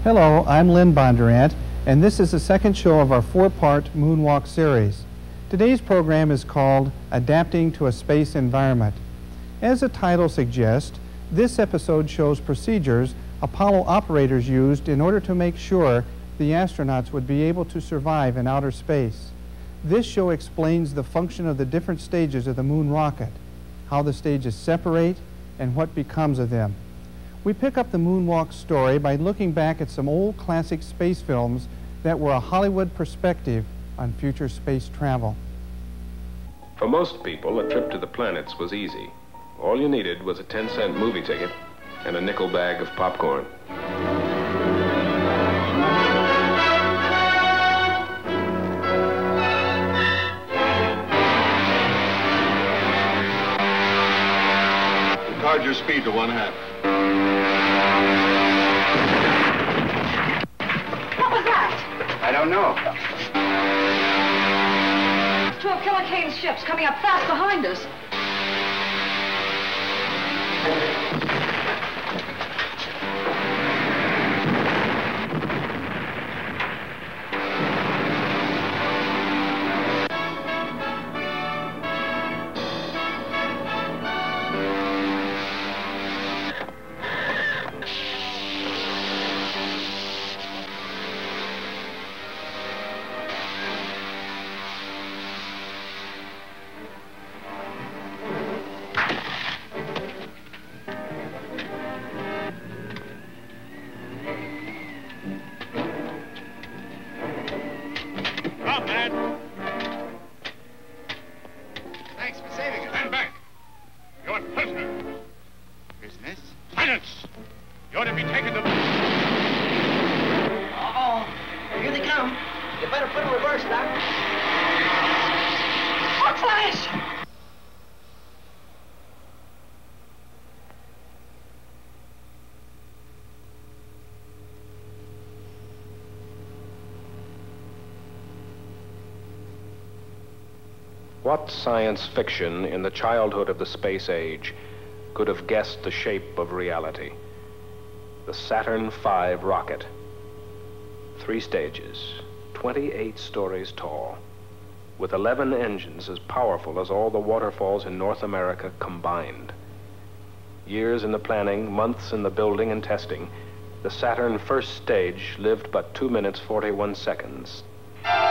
Hello, I'm Lynn Bondurant, and this is the second show of our four-part Moonwalk series. Today's program is called Adapting to a Space Environment. As the title suggests, this episode shows procedures Apollo operators used in order to make sure the astronauts would be able to survive in outer space. This show explains the function of the different stages of the moon rocket, how the stages separate, and what becomes of them. We pick up the Moonwalk story by looking back at some old classic space films that were a Hollywood perspective on future space travel. For most people, a trip to the planets was easy. All you needed was a 10-cent movie ticket and a nickel bag of popcorn. Retard your speed to 1/2. What was that? I don't know. Two of Killer Kane's ships coming up fast behind us. Thanks for saving us. Stand back. You're prisoner. Business? Silence. You're to be taken to... Uh-oh. Here they come. You better put in reverse, Doc. Hot flash! What science fiction in the childhood of the space age could have guessed the shape of reality? The Saturn V rocket. 3 stages, 28 stories tall, with 11 engines as powerful as all the waterfalls in North America combined. Years in the planning, months in the building and testing, the Saturn first stage lived but 2 minutes 41 seconds. Stages.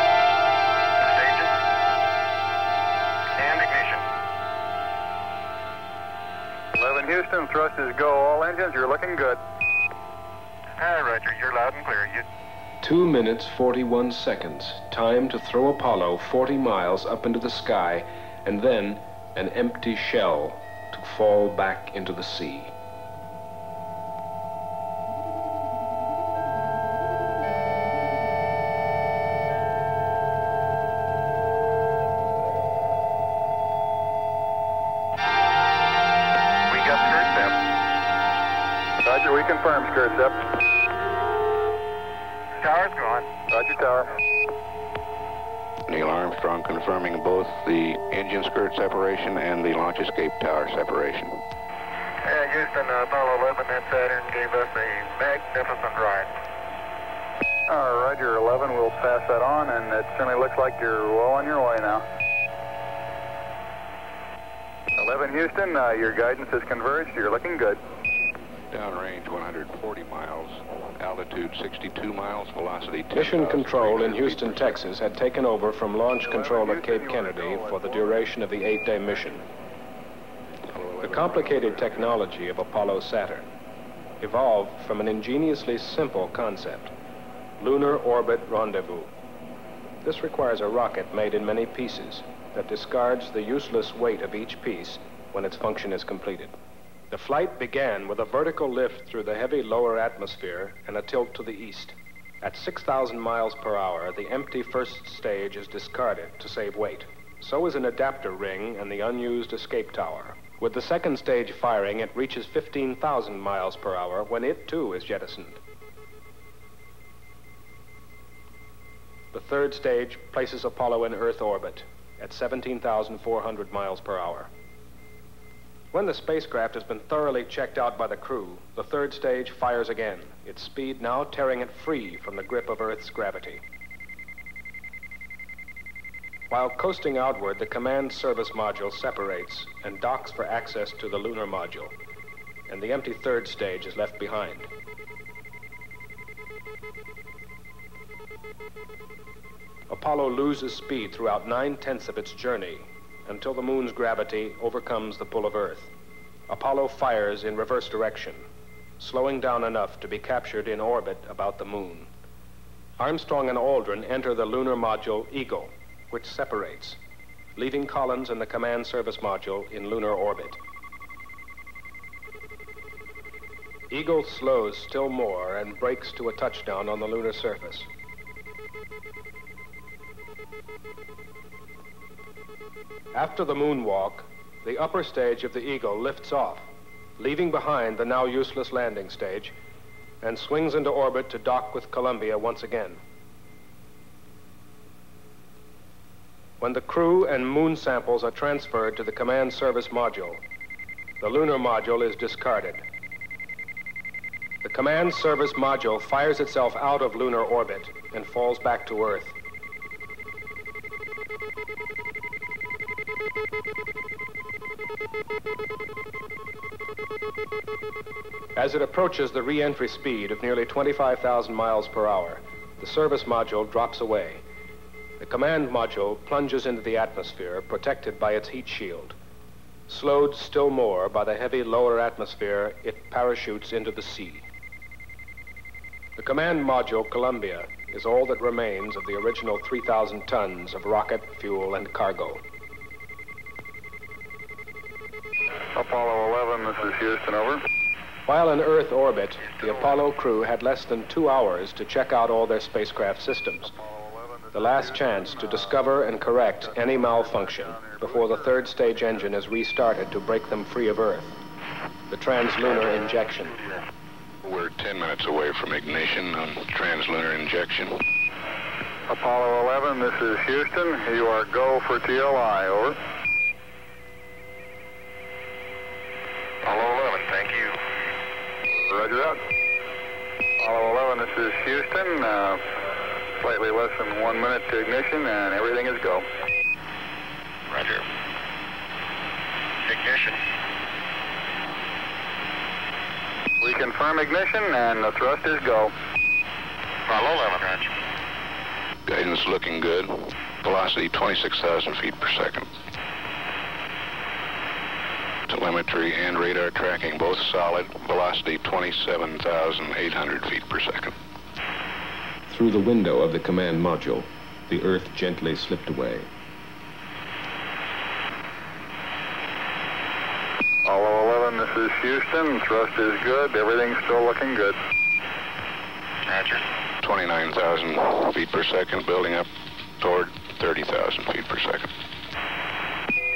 And ignition. 11 Houston, thrust is go. All engines, you're looking good. Hi, Roger. You're loud and clear. 2 minutes 41 seconds, time to throw Apollo 40 miles up into the sky, and then an empty shell to fall back into the sea. We got skirt depth. Roger, we confirm skirt depth. Tower's gone. Roger, tower. Neil Armstrong confirming both the engine skirt separation and the launch escape tower separation. Houston, Apollo 11 and Saturn gave us a magnificent ride. Roger, 11, we'll pass that on, and it certainly looks like you're well on your way now. 11 Houston, your guidance has converged. You're looking good. Downrange 140 miles, altitude 62 miles, velocity 10. Mission Control in Houston, Texas had taken over from Launch Control at Cape Kennedy for the duration of the 8-day mission. The complicated technology of Apollo Saturn evolved from an ingeniously simple concept: lunar orbit rendezvous. This requires a rocket made in many pieces that discards the useless weight of each piece when its function is completed. The flight began with a vertical lift through the heavy lower atmosphere and a tilt to the east. At 6,000 miles per hour, the empty first stage is discarded to save weight. So is an adapter ring and the unused escape tower. With the second stage firing, it reaches 15,000 miles per hour when it too is jettisoned. The third stage places Apollo in Earth orbit at 17,400 miles per hour. When the spacecraft has been thoroughly checked out by the crew, the third stage fires again, its speed now tearing it free from the grip of Earth's gravity. While coasting outward, the command service module separates and docks for access to the lunar module, and the empty third stage is left behind. Apollo loses speed throughout 9/10 of its journey until the moon's gravity overcomes the pull of Earth. Apollo fires in reverse direction, slowing down enough to be captured in orbit about the moon. Armstrong and Aldrin enter the lunar module Eagle, which separates, leaving Collins and the command service module in lunar orbit. Eagle slows still more and brakes to a touchdown on the lunar surface. After the moonwalk, the upper stage of the Eagle lifts off, leaving behind the now useless landing stage, and swings into orbit to dock with Columbia once again. When the crew and moon samples are transferred to the command service module, the lunar module is discarded. The command service module fires itself out of lunar orbit and falls back to Earth. As it approaches the re-entry speed of nearly 25,000 miles per hour, the service module drops away. The command module plunges into the atmosphere, protected by its heat shield. Slowed still more by the heavy lower atmosphere, it parachutes into the sea. The command module, Columbia, is all that remains of the original 3,000 tons of rocket, fuel, and cargo. Apollo 11, this is Houston, over. While in Earth orbit, the Apollo crew had less than 2 hours to check out all their spacecraft systems. The last chance to discover and correct any malfunction before the third stage engine is restarted to break them free of Earth. The translunar injection. We're 10 minutes away from ignition on translunar injection. Apollo 11, this is Houston. You are go for TLI, over. Apollo 11, thank you. Roger that. Apollo 11, this is Houston. Slightly less than 1 minute to ignition, and everything is go. Roger. Ignition. We confirm ignition, and the thrust is go. Apollo 11, roger. Guidance looking good. Velocity 26,000 feet per second. Telemetry and radar tracking both solid. Velocity 27,800 feet per second. Through the window of the command module, the Earth gently slipped away. Apollo 11, this is Houston. Thrust is good. Everything's still looking good. Roger. 29,000 feet per second, building up toward 30,000 feet per second.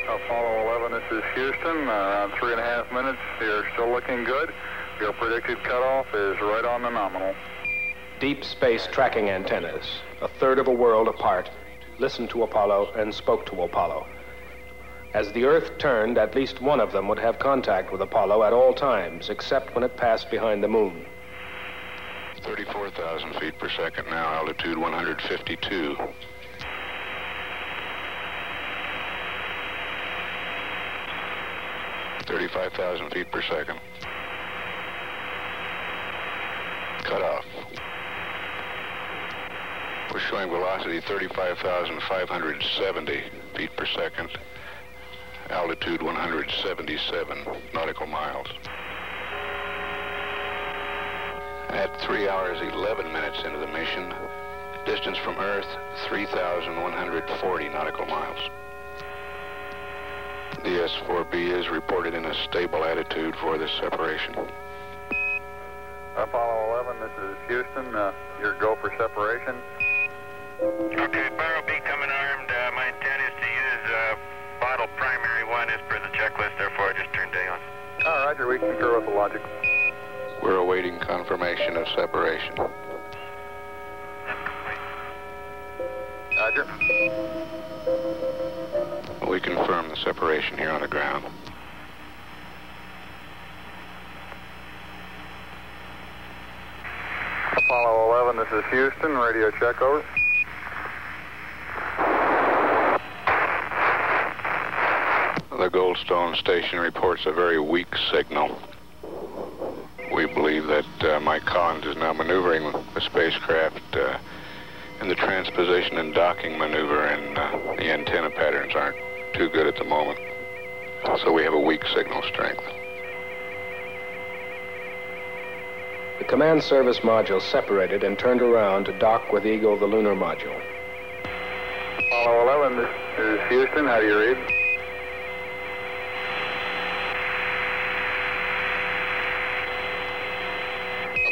Apollo 11, this is Houston. Around 3.5 minutes. You're still looking good. Your predicted cutoff is right on the nominal. Deep space tracking antennas, a third of a world apart, listened to Apollo and spoke to Apollo. As the Earth turned, at least one of them would have contact with Apollo at all times, except when it passed behind the moon. 34,000 feet per second now, altitude 152. $35,000 feet per second. Cut off. We're showing velocity 35,570 feet per second, altitude 177 nautical miles. At 3 hours 11 minutes into the mission, distance from Earth 3,140 nautical miles. The S4B is reported in a stable attitude for this separation. Apollo 11, this is Houston. Your go for separation. Okay, Barrel B coming armed. My intent is to use bottle primary one as per the checklist, therefore I just turned day on. All right, Roger, we concur with the logic. We're awaiting confirmation of separation. Roger. We confirm the separation here on the ground. Apollo 11, this is Houston. Radio check, over. The Goldstone station reports a very weak signal. We believe that Mike Collins is now maneuvering the spacecraft in the transposition and docking maneuver, and the antenna patterns aren't too good at the moment. So we have a weak signal strength. The command service module separated and turned around to dock with Eagle, the lunar module. Apollo 11, this is Houston. How do you read?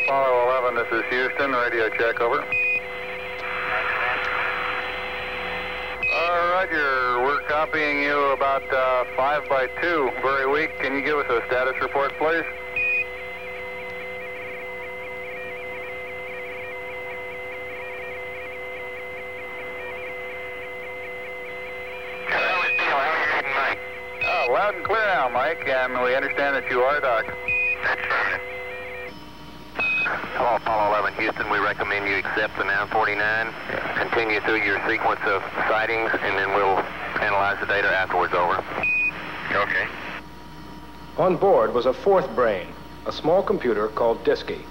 Apollo 11, this is Houston. Radio check, over. Roger, we're copying you about 5 by 2, very weak. Can you give us a status report, please? Loud and clear now, Mike, and we understand that you are docked. That's affirmative. Hello, Apollo 11, Houston. We recommend you accept the 949. Continue through your sequence of sightings, and then we'll analyze the data afterwards, over. Okay. On board was a fourth brain, a small computer called Disky,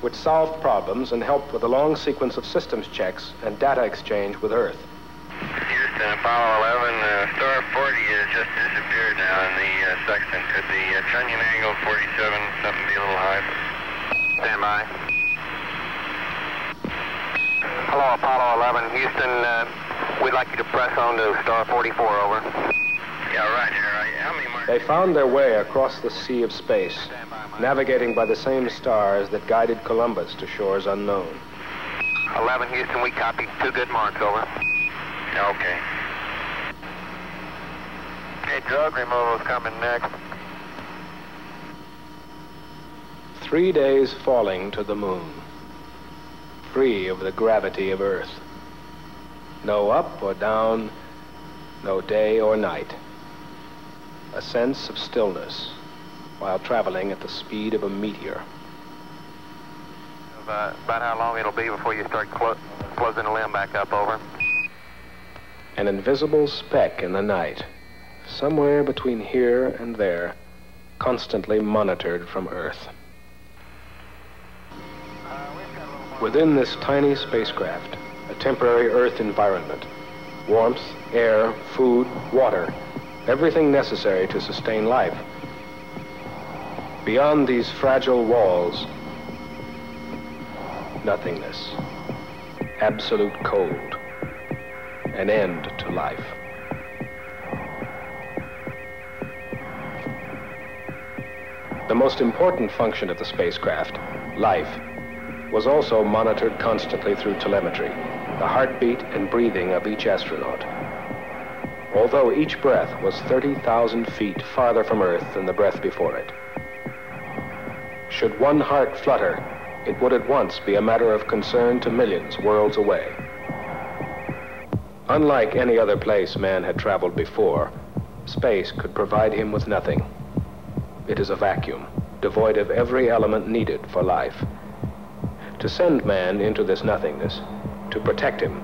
which solved problems and helped with a long sequence of systems checks and data exchange with Earth. Houston, Apollo 11, star 40 has just disappeared now in the sextant. Could the trunnion angle 47 something be a little high? Stand by. Hello, Apollo 11, Houston. We'd like you to press on to star 44, over. Yeah, roger. How many marks? They found their way across the sea of space, navigating by the same stars that guided Columbus to shores unknown. 11, Houston, we copied 2 good marks, over. Okay. Okay, drug removal's coming next. 3 days falling to the moon, free of the gravity of Earth. No up or down, no day or night. A sense of stillness while traveling at the speed of a meteor. About how long it'll be before you start closing the limb back up, over. An invisible speck in the night, somewhere between here and there, constantly monitored from Earth. Within this tiny spacecraft, a temporary Earth environment, warmth, air, food, water, everything necessary to sustain life. Beyond these fragile walls, nothingness, absolute cold, an end to life. The most important function of the spacecraft, life, was also monitored constantly through telemetry, the heartbeat and breathing of each astronaut. Although each breath was 30,000 feet farther from Earth than the breath before it. Should one heart flutter, it would at once be a matter of concern to millions worlds away. Unlike any other place man had traveled before, space could provide him with nothing. It is a vacuum, devoid of every element needed for life. To send man into this nothingness, to protect him,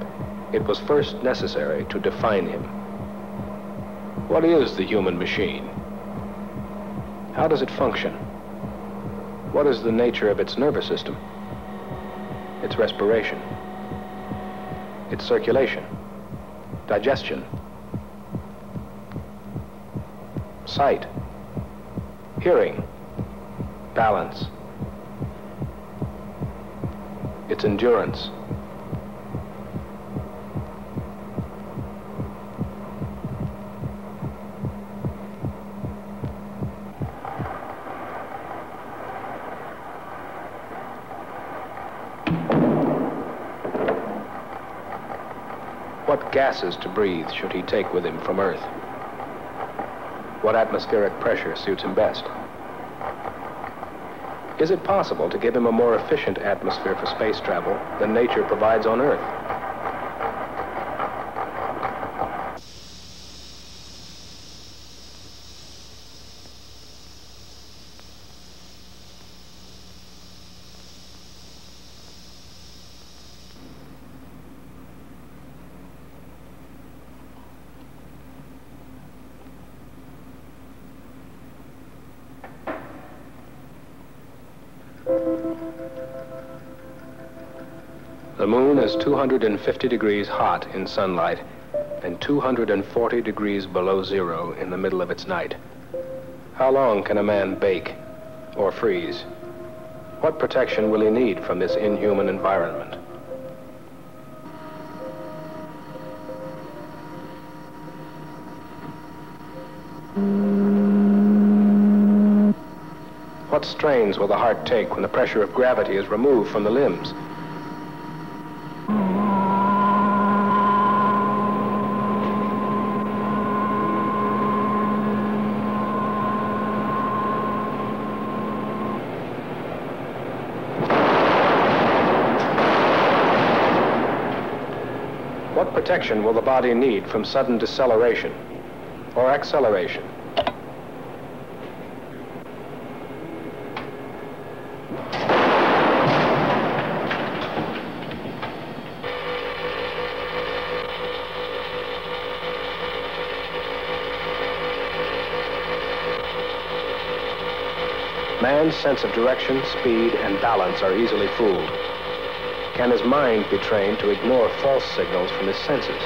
it was first necessary to define him. What is the human machine? How does it function? What is the nature of its nervous system? Its respiration? Its circulation? Digestion? Sight? Hearing? Balance? Its endurance? What gases to breathe should he take with him from Earth? What atmospheric pressure suits him best? Is it possible to give him a more efficient atmosphere for space travel than nature provides on Earth? The moon is 250 degrees hot in sunlight and 240 degrees below zero in the middle of its night. How long can a man bake or freeze? What protection will he need from this inhuman environment? What strains will the heart take when the pressure of gravity is removed from the limbs? What protection will the body need from sudden deceleration or acceleration? Man's sense of direction, speed, and balance are easily fooled. Can his mind be trained to ignore false signals from his senses?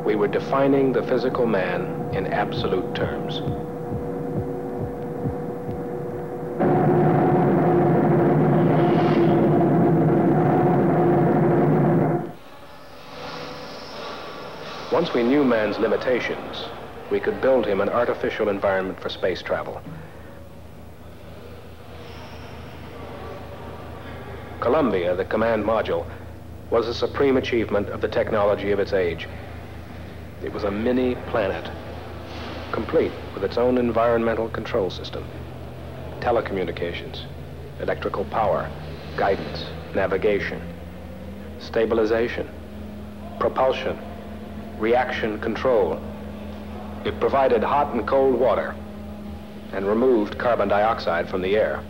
We were defining the physical man in absolute terms. Once we knew man's limitations, we could build him an artificial environment for space travel. Columbia, the command module, was a supreme achievement of the technology of its age. It was a mini planet, complete with its own environmental control system, telecommunications, electrical power, guidance, navigation, stabilization, propulsion, reaction control. It provided hot and cold water and removed carbon dioxide from the air.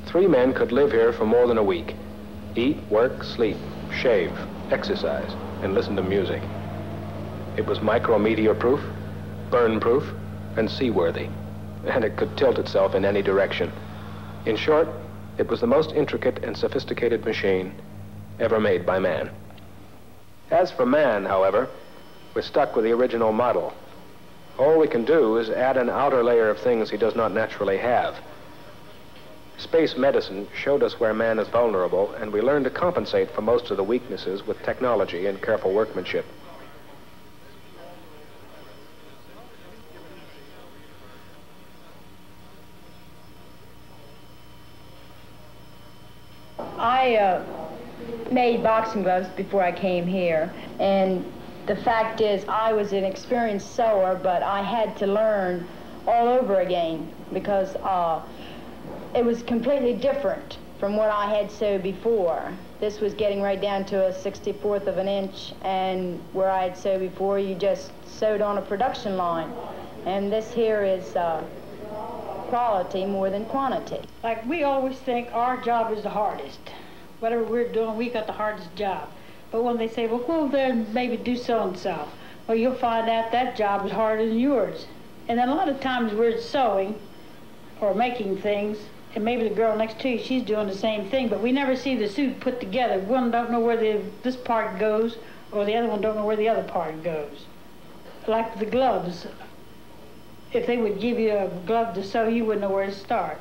3 men could live here for more than a week, eat, work, sleep, shave, exercise, and listen to music. It was micrometeor-proof, burn-proof, and seaworthy, and it could tilt itself in any direction. In short, it was the most intricate and sophisticated machine ever made by man. As for man, however, we're stuck with the original model. All we can do is add an outer layer of things he does not naturally have. Space medicine showed us where man is vulnerable, and we learned to compensate for most of the weaknesses with technology and careful workmanship. I made boxing gloves before I came here, and the fact is I was an experienced sewer, but I had to learn all over again because it was completely different from what I had sewed before. This was getting right down to a 64th of an inch, and where I had sewed before, you just sewed on a production line. And this here is quality more than quantity. Like, we always think our job is the hardest. Whatever we're doing, we got the hardest job. But when they say, well, go over there and maybe do so-and-so, well, you'll find out that job is harder than yours. And then a lot of times we're sewing or making things, and maybe the girl next to you, she's doing the same thing, but we never see the suit put together. One don't know where this part goes, or the other one don't know where the other part goes. Like the gloves. If they would give you a glove to sew, you wouldn't know where to start.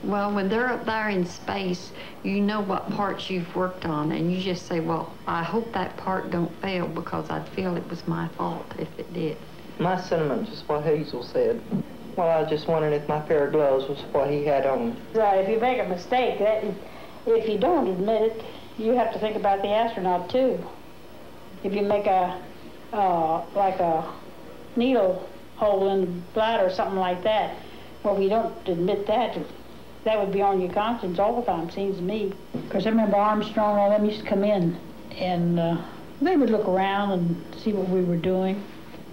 Well, when they're up there in space, you know what parts you've worked on, and you just say, well, I hope that part don't fail because I'd feel it was my fault if it did. My sentiments is what Hazel said. Well, I was just wondering if my pair of gloves was what he had on. Right, if you make a mistake, if you don't admit it, you have to think about the astronaut too. If you make like a needle hole in the bladder or something like that, well, if you don't admit that, that would be on your conscience all the time, seems to me. Because I remember Armstrong and all them used to come in, and they would look around and see what we were doing.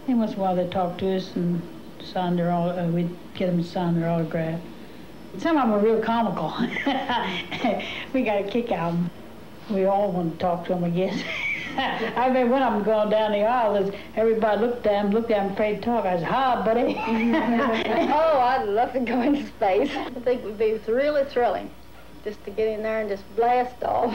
And once in a while they'd talk to us and sign their we'd get them to sign their autograph. Some of them were real comical. We got a kick out of them. We all wanted to talk to them, I guess. I remember one of them going down the aisle, everybody looked at him afraid to talk. I said, hi, buddy. Oh, I'd love to go into space. I think it would be really thrilling just to get in there and just blast off.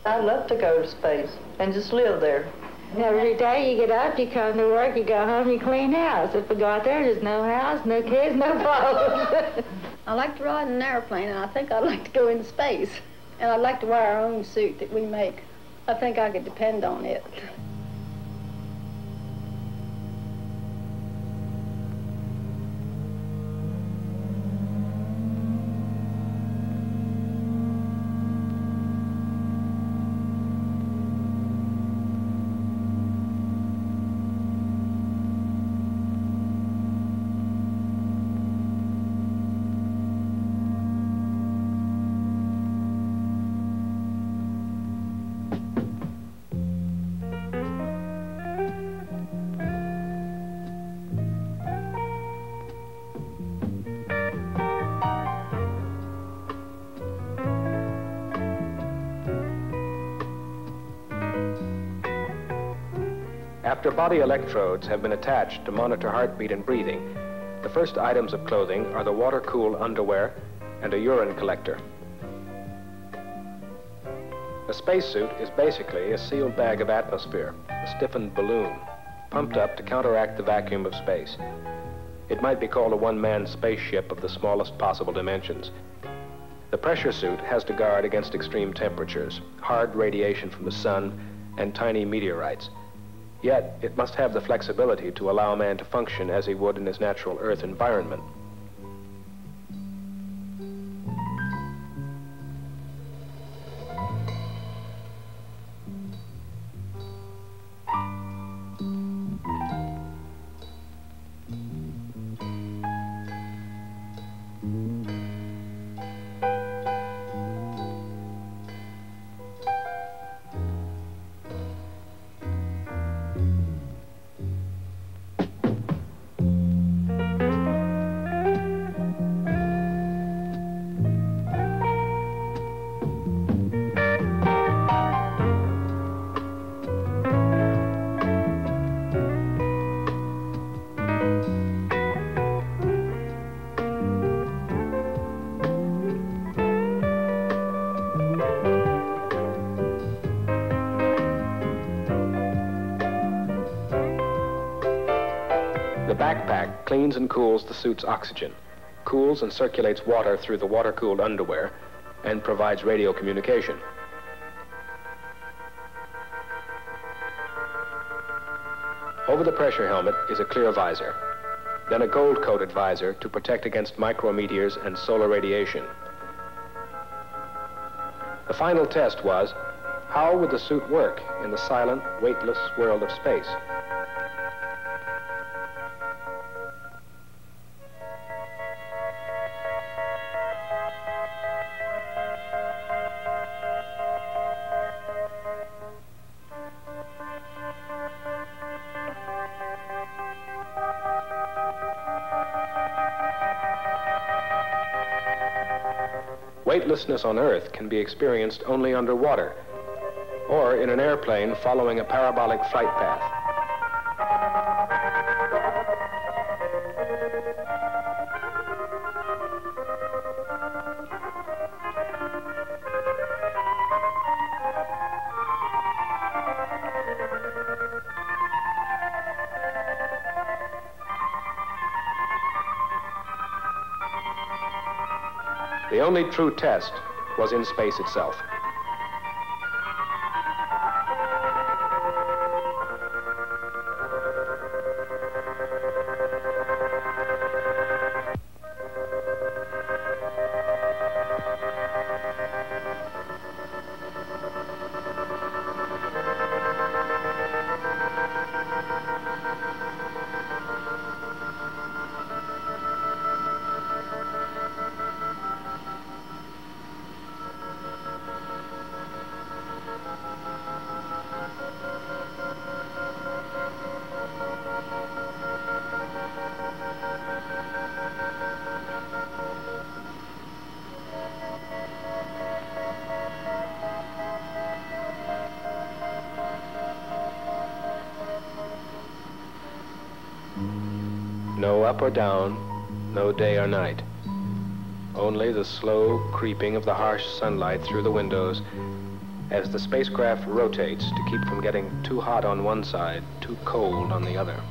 I'd love to go to space and just live there. Every day you get up, you come to work, you go home, you clean house. If we go out there, there's no house, no kids, no problems. I like to ride in an airplane, and I think I'd like to go into space. And I'd like to wear our own suit that we make. I think I could depend on it. After body electrodes have been attached to monitor heartbeat and breathing, the first items of clothing are the water-cooled underwear and a urine collector. A spacesuit is basically a sealed bag of atmosphere, a stiffened balloon, pumped up to counteract the vacuum of space. It might be called a one-man spaceship of the smallest possible dimensions. The pressure suit has to guard against extreme temperatures, hard radiation from the sun, and tiny meteorites. Yet, it must have the flexibility to allow a man to function as he would in his natural Earth environment. The backpack cleans and cools the suit's oxygen, cools and circulates water through the water-cooled underwear, and provides radio communication. Over the pressure helmet is a clear visor, then a gold-coated visor to protect against micrometeors and solar radiation. The final test was, how would the suit work in the silent, weightless world of space? weightlessness on Earth can be experienced only underwater or in an airplane following a parabolic flight path. The only true test was in space itself. No up or down, no day or night. Only the slow creeping of the harsh sunlight through the windows as the spacecraft rotates to keep from getting too hot on one side, too cold on the other.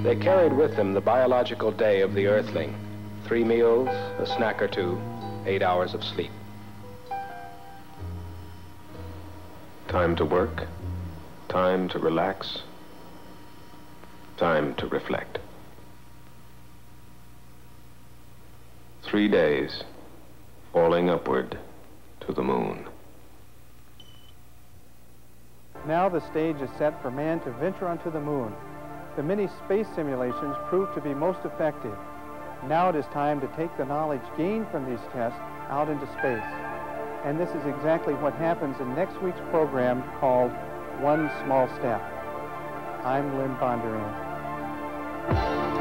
They carried with them the biological day of the Earthling. 3 meals, a snack or two, 8 hours of sleep. Time to work, time to relax, time to reflect. 3 days, falling upward to the moon. Now the stage is set for man to venture onto the moon. The many space simulations proved to be most effective. Now it is time to take the knowledge gained from these tests out into space. And this is exactly what happens in next week's program called One Small Step. I'm Lynn Bondurant.